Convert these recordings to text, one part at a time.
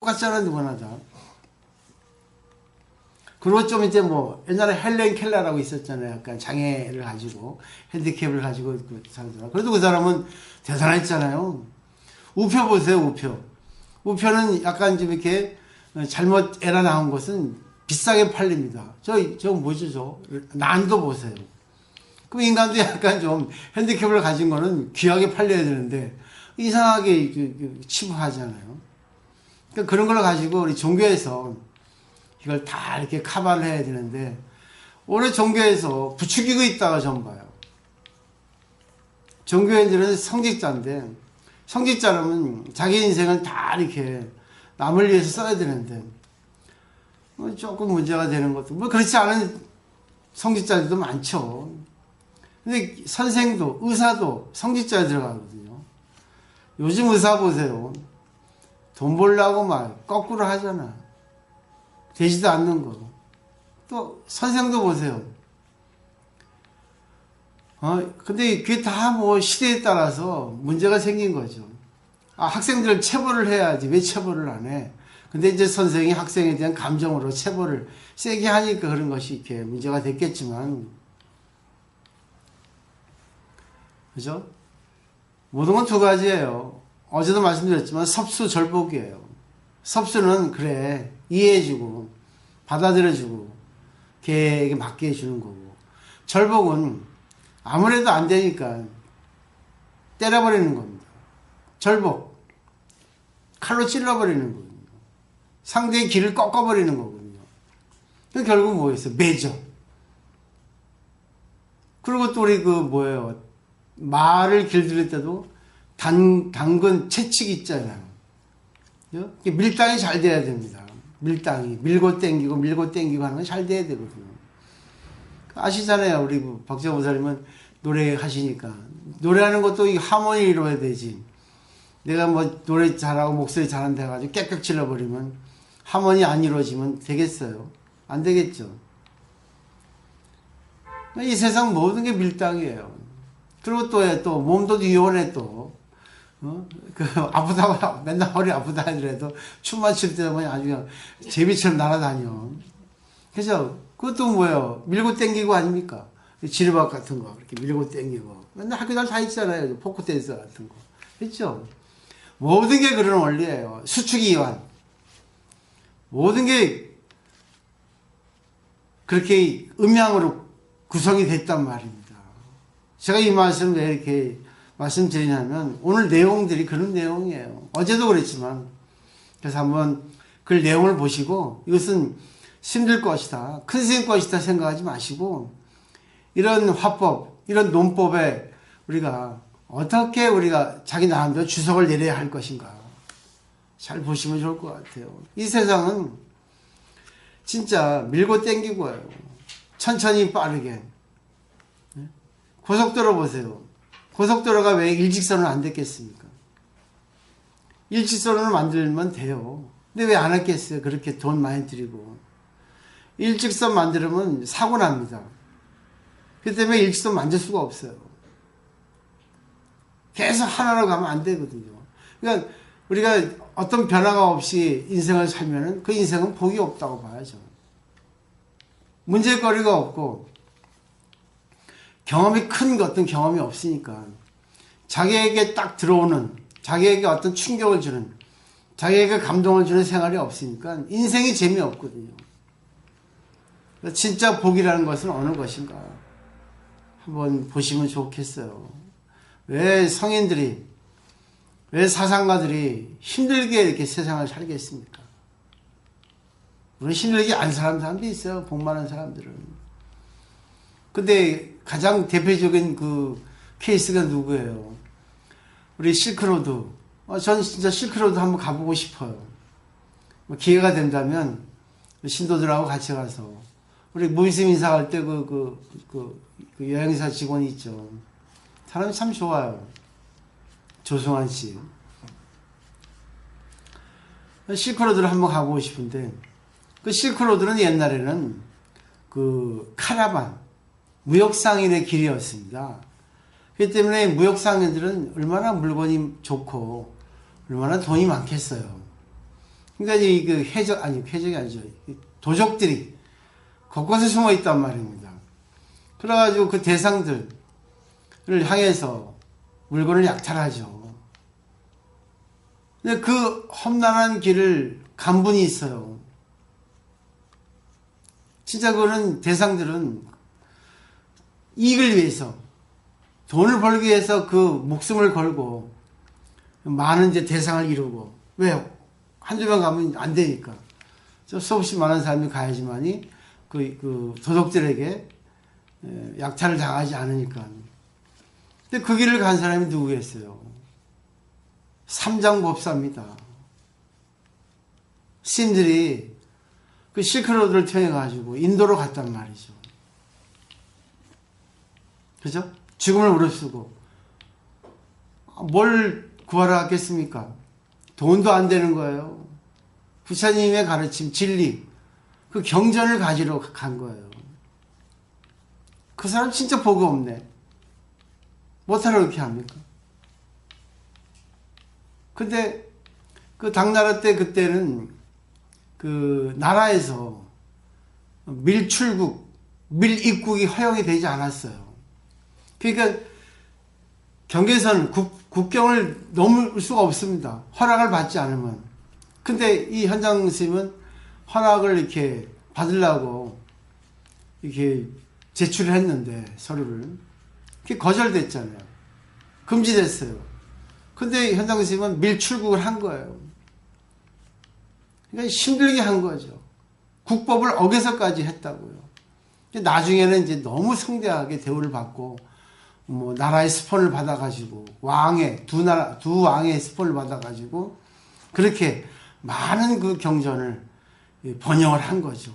똑같잖아, 누구나 다. 그리고 좀 이제 뭐, 옛날에 헬렌 켈러라고 있었잖아요. 약간 장애를 가지고, 핸디캡을 가지고 그 사람. 그래도 그 사람은 대단했잖아요. 우표 보세요, 우표. 우표는 약간 좀 이렇게 잘못 에러 나온 것은 비싸게 팔립니다. 저 뭐죠, 저? 난도 보세요. 그럼 인간도 약간 좀 핸디캡을 가진 거는 귀하게 팔려야 되는데, 이상하게 치부하잖아요. 그러니까 그런 걸 가지고 우리 종교에서 이걸 다 이렇게 커버를 해야 되는데, 오늘 종교에서 부추기고 있다가 전 봐요. 종교인들은 성직자인데, 성직자라면 자기 인생을 다 이렇게 남을 위해서 써야 되는데, 조금 문제가 되는 것도, 뭐 그렇지 않은 성직자들도 많죠. 근데 선생도, 의사도 성직자에 들어가거든요. 요즘 의사 보세요. 돈 벌려고 막 거꾸로 하잖아. 되지도 않는 거. 또 선생도 보세요. 근데 그게 다 뭐 시대에 따라서 문제가 생긴 거죠. 학생들을 체벌을 해야지. 왜 체벌을 안 해? 근데 이제 선생이 학생에 대한 감정으로 체벌을 세게 하니까 그런 것이 이렇게 문제가 됐겠지만, 그죠? 모든 건 두 가지예요. 어제도 말씀드렸지만 섭수절복이에요. 섭수는 그래, 이해해주고 받아들여주고 걔에게 맞게 해주는 거고, 절복은 아무래도 안 되니까 때려버리는 겁니다. 절복, 칼로 찔러버리는 거거든요. 상대의 길을 꺾어버리는 거거든요. 결국 뭐였어요? 매죠. 그리고 또 우리 말을 길들일 때도 당근 채찍 있잖아요. 밀당이 잘 돼야 됩니다. 밀당이 밀고 땡기고 하는 건 잘 돼야 되거든요. 아시잖아요. 우리 박재호 목사님은 노래 하시니까 노래하는 것도 이 하모니로 해야 되지. 내가 뭐 노래 잘하고 목소리 잘한다 해가지고 깨끗 찔러버리면 하모니 안 이루어지면 되겠어요? 안 되겠죠. 이 세상 모든 게 밀당이에요. 그리고 또 몸도 유연해 또. 아프다고, 맨날 허리 아프다 하더라도 춤만 출 때면 아주 그냥 제비처럼 날아다녀. 그래서 그것도 뭐예요? 밀고 땡기고 아닙니까? 지르박 같은 거, 이렇게 밀고 땡기고. 맨날 학교 다 있잖아요. 포크 댄스 같은 거. 그렇죠? 모든 게 그런 원리예요. 수축이 이완. 모든 게 그렇게 음양으로 구성이 됐단 말입니다. 제가 이 말씀을 왜 이렇게 말씀드리냐면 오늘 내용들이 그런 내용이에요. 어제도 그랬지만, 그래서 한번 그 내용을 보시고 이것은 힘들 것이다, 큰 스님 것이다 생각하지 마시고, 이런 화법, 이런 논법에 우리가 어떻게 우리가 자기 나름대로 주석을 내려야 할 것인가 잘 보시면 좋을 것 같아요. 이 세상은 진짜 밀고 땡기고요. 천천히 빠르게. 고속도로 보세요. 고속도로가 왜 일직선은 안 됐겠습니까? 일직선을 만들면 돼요. 근데 왜 안 했겠어요? 그렇게 돈 많이 들이고. 일직선 만들면 사고 납니다. 그 때문에 일직선 만들 수가 없어요. 계속 하나로 가면 안 되거든요. 그러니까 우리가 어떤 변화가 없이 인생을 살면은 그 인생은 복이 없다고 봐야죠. 문제거리가 없고 경험이 큰 어떤 경험이 없으니까 자기에게 딱 들어오는, 자기에게 어떤 충격을 주는, 자기에게 감동을 주는 생활이 없으니까 인생이 재미없거든요. 진짜 복이라는 것은 어느 것인가 한번 보시면 좋겠어요. 왜 성인들이, 왜 사상가들이 힘들게 이렇게 세상을 살겠습니까? 물론 힘들게 안 사는 사람도 있어요. 복 많은 사람들은. 근데 가장 대표적인 그 케이스가 누구예요? 우리 실크로드. 전 진짜 실크로드 한번 가보고 싶어요. 기회가 된다면 신도들하고 같이 가서, 우리 무이스님 인사할 때 그 여행사 직원이 있죠. 사람이 참 좋아요. 조성환 씨. 실크로드를 한번 가보고 싶은데, 그 실크로드는 옛날에는 그 카라반, 무역상인의 길이었습니다. 그렇기 때문에 무역상인들은 얼마나 물건이 좋고 얼마나 돈이 많겠어요. 그러니까 해적이 아니죠. 도적들이 곳곳에 숨어 있단 말입니다. 그래가지고 그 대상들을 향해서 물건을 약탈하죠. 근데 그 험난한 길을 간 분이 있어요. 진짜 그거는 대상들은 이익을 위해서, 돈을 벌기 위해서 그 목숨을 걸고 많은 이제 대상을 이루고, 왜요? 한두 명 가면 안 되니까. 수없이 많은 사람이 가야지만이 그 도둑들에게 약탈을 당하지 않으니까. 근데 그 길을 간 사람이 누구겠어요? 삼장법사입니다. 스님들이 그 실크로드를 통해 가지고 인도로 갔단 말이죠. 그죠? 죽음을 무릅쓰고 뭘 구하러 갔겠습니까? 돈도 안 되는 거예요. 부처님의 가르침, 진리, 그 경전을 가지러 간 거예요. 그 사람 진짜 복이 없네. 못하러 그렇게 합니까? 근데 그 당나라 때 그때는 그 나라에서 밀출국, 밀입국이 허용이 되지 않았어요. 그러니까 경계선, 국경을 넘을 수가 없습니다. 허락을 받지 않으면. 근데 이 현장 스님은 허락을 이렇게 받으려고 이렇게 제출을 했는데 서류를. 그게 거절됐잖아요. 금지됐어요. 근데 현장 스님은 밀출국을 한 거예요. 그러니까 힘들게 한 거죠. 국법을 어겨서까지 했다고요. 나중에는 이제 너무 성대하게 대우를 받고, 뭐, 나라의 스폰을 받아가지고, 두 왕의 스폰을 받아가지고, 그렇게 많은 그 경전을 번역을 한 거죠.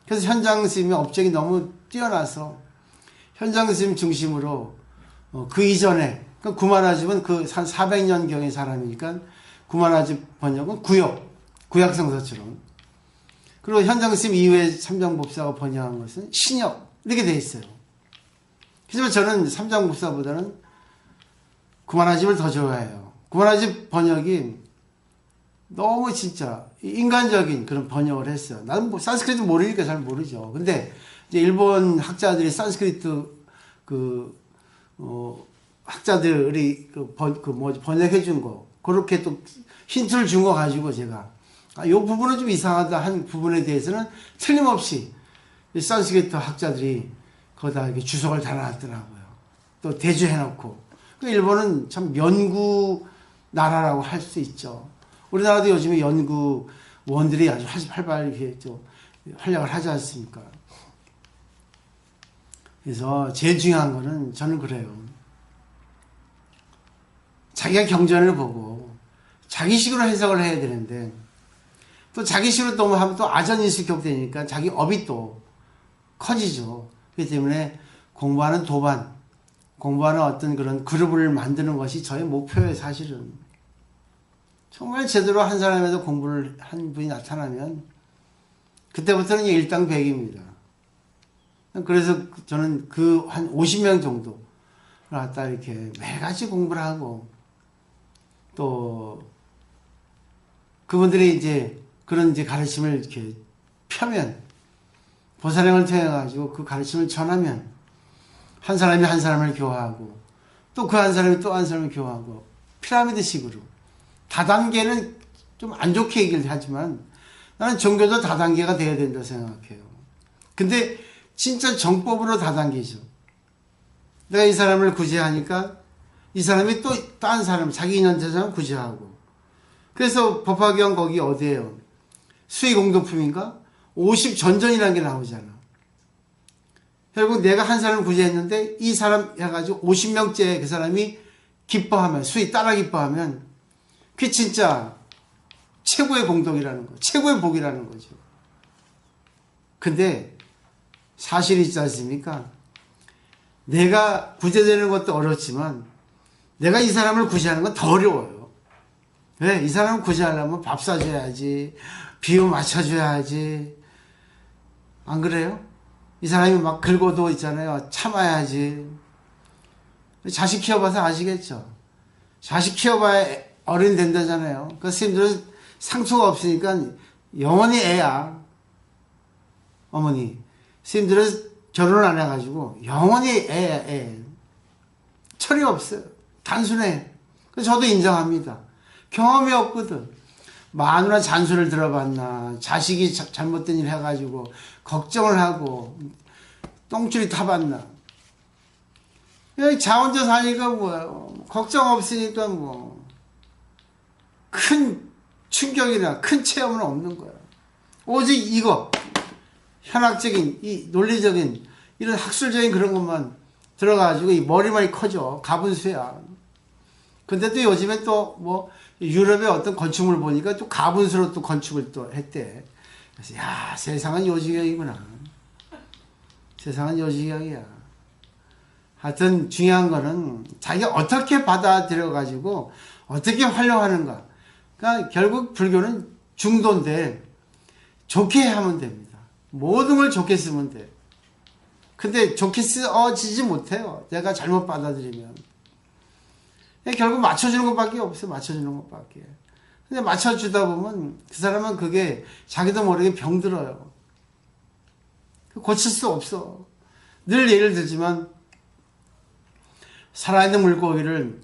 그래서 현장 스님의 업적이 너무 뛰어나서, 현장 스님 중심으로, 그 이전에, 구만아집은 그 한 400년경의 사람이니까, 구만아집 번역은 구약성서처럼. 그리고 현장 스님 이후에 삼장법사가 번역한 것은 신역, 이렇게 되어 있어요. 하지만 저는 삼장법사보다는 구만아집을 더 좋아해요. 구만아집 번역이 너무 진짜 인간적인 그런 번역을 했어요. 나는 뭐 산스크리트 모르니까 잘 모르죠. 근데 이제 일본 학자들이 산스크리트 학자들이 번역해 준 거, 그렇게 또 힌트를 준 거 가지고 제가 이 부분은 좀 이상하다 한 부분에 대해서는 틀림없이 산스크리트 학자들이 거기다 이렇게 주석을 달아놨더라고요. 또 대주해놓고. 일본은 참 연구 나라라고 할 수 있죠. 우리나라도 요즘에 연구원들이 아주 활발하게 활약을 하지 않습니까? 그래서 제일 중요한 거는 저는 그래요. 자기가 경전을 보고 자기식으로 해석을 해야 되는데, 또 자기식으로 또 하면 또 아전인수격 되니까 자기 업이 또 커지죠. 그렇기 때문에 공부하는 도반, 공부하는 어떤 그런 그룹을 만드는 것이 저의 목표예요, 사실은. 정말 제대로 한 사람에서 공부를 한 분이 나타나면 그때부터는 일당백입니다. 그래서 저는 그 한 50명 정도 갖다 이렇게 매일같이 공부를 하고, 또 그분들이 이제 그런 이제 가르침을 이렇게 펴면, 보살행을 통해가지고 그 가르침을 전하면 한 사람이 한 사람을 교화하고, 또 그 한 사람이 또 한 사람을 교화하고, 피라미드 식으로. 다단계는 좀 안 좋게 얘기를 하지만 나는 종교도 다단계가 돼야 된다고 생각해요. 근데 진짜 정법으로 다단계죠. 내가 이 사람을 구제하니까 이 사람이 또 다른 사람, 자기 인연 대상을 구제하고. 그래서 법화경 거기 어디예요? 수의공동품인가? 50전전이라는 게 나오잖아. 결국 내가 한 사람을 구제했는데 이 사람 해가지고 50명째 그 사람이 기뻐하면, 수의 따라 기뻐하면, 그게 진짜 최고의 공덕이라는 거, 최고의 복이라는 거죠. 근데 사실이 있지 않습니까? 내가 구제되는 것도 어렵지만 내가 이 사람을 구제하는 건 더 어려워요. 왜? 이 사람을 구제하려면 밥 사줘야지, 비유 맞춰줘야지. 안 그래요? 이 사람이 막 긁어도 있잖아요. 참아야지. 자식 키워봐서 아시겠죠? 자식 키워봐야 어른이 된다잖아요. 그 스님들은 상처가 없으니까 영원히 애야. 어머니. 스님들은 결혼을 안 해가지고 영원히 애야, 애. 철이 없어요. 단순해. 저도 인정합니다. 경험이 없거든. 마누라 잔소리를 들어봤나, 자식이 잘못된 일 해가지고 걱정을 하고 똥줄이 타봤나. 자 혼자 사니까 뭐예요. 걱정 없으니까 뭐 큰 충격이나 큰 체험은 없는 거야. 오직 이거 현학적인 이 논리적인 이런 학술적인 그런 것만 들어가지고 이 머리만이 커져. 가분수야. 근데 또 요즘에 또 뭐 유럽의 어떤 건축물 보니까 또 가분수로 또 건축을 또 했대. 그래서 야, 세상은 요지경이구나. 세상은 요지경이야. 하여튼 중요한 거는 자기가 어떻게 받아들여 가지고 어떻게 활용하는가. 그러니까 결국 불교는 중도인데 좋게 하면 됩니다. 모든 걸 좋게 쓰면 돼. 근데 좋게 쓰지지 못해요. 내가 잘못 받아들이면. 결국 맞춰주는 것밖에 없어요. 맞춰주는 것밖에. 근데 맞춰주다 보면 그 사람은 그게 자기도 모르게 병들어요. 고칠 수 없어. 늘 예를 들지만 살아있는 물고기를